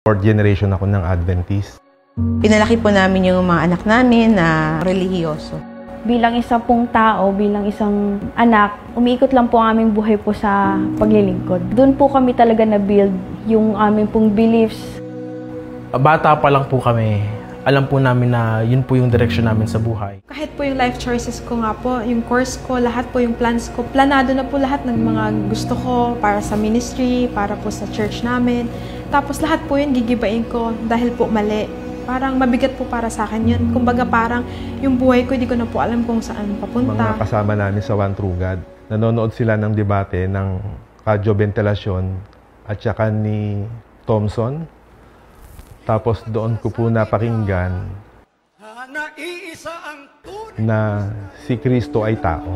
Fourth generation ako ng Adventist. Pinalaki po namin yung mga anak namin na relihiyoso. Bilang isang pong tao, bilang isang anak, umiikot lang po ang aming buhay po sa paglilingkod. Doon po kami talaga na-build yung aming pong beliefs. Bata pa lang po kami, alam po namin na yun po yung direction namin sa buhay. Kahit po yung life choices ko nga po, yung course ko, lahat po yung plans ko, planado na po lahat ng mga gusto ko para sa ministry, para po sa church namin. Tapos lahat po yun gigibain ko dahil po mali. Parang mabigat po para sa akin yun. Kumbaga parang yung buhay ko, di ko na po alam kung saan papunta. Mga kasama namin sa One True God, nanonood sila ng debate ng Radyo Ventilasyon at saka ni Thompson. Tapos doon ko po napakinggan na si Kristo ay tao.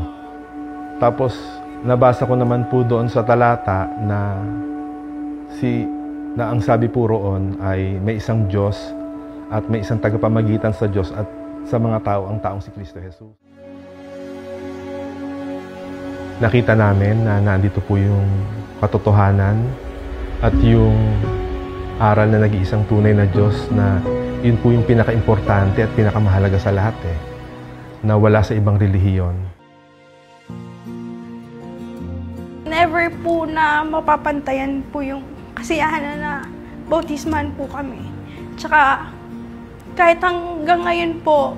Tapos nabasa ko naman po doon sa talata na ang sabi po roon ay may isang Diyos at may isang tagapamagitan sa Diyos at sa mga tao, ang taong si Kristo Jesus. Nakita namin na nandito po yung katotohanan at yung aral na nag-iisang tunay na Diyos na yun po yung pinaka-importante at pinakamahalaga sa lahat na wala sa ibang relihiyon. Never po na mapapantayan po yung kasiyahan na bautisman po kami. Tsaka kahit hanggang ngayon po,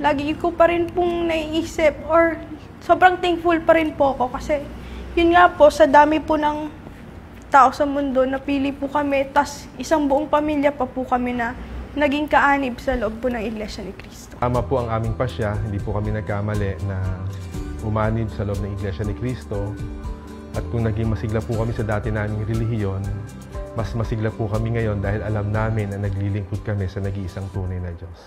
lagi ko pa rin pong naiisip or sobrang thankful pa rin po ako kasi yun nga po, sa dami po ng tao sa mundo, napili po kami, tas isang buong pamilya pa po kami na naging kaanib sa loob po ng Iglesia ni Cristo. Tama po ang aming pasya, hindi po kami nagkamali na umanib sa loob ng Iglesia ni Cristo. At kung naging masigla po kami sa dati naming relihiyon, mas masigla po kami ngayon dahil alam namin na naglilingkod kami sa nag-iisang tunay na Diyos.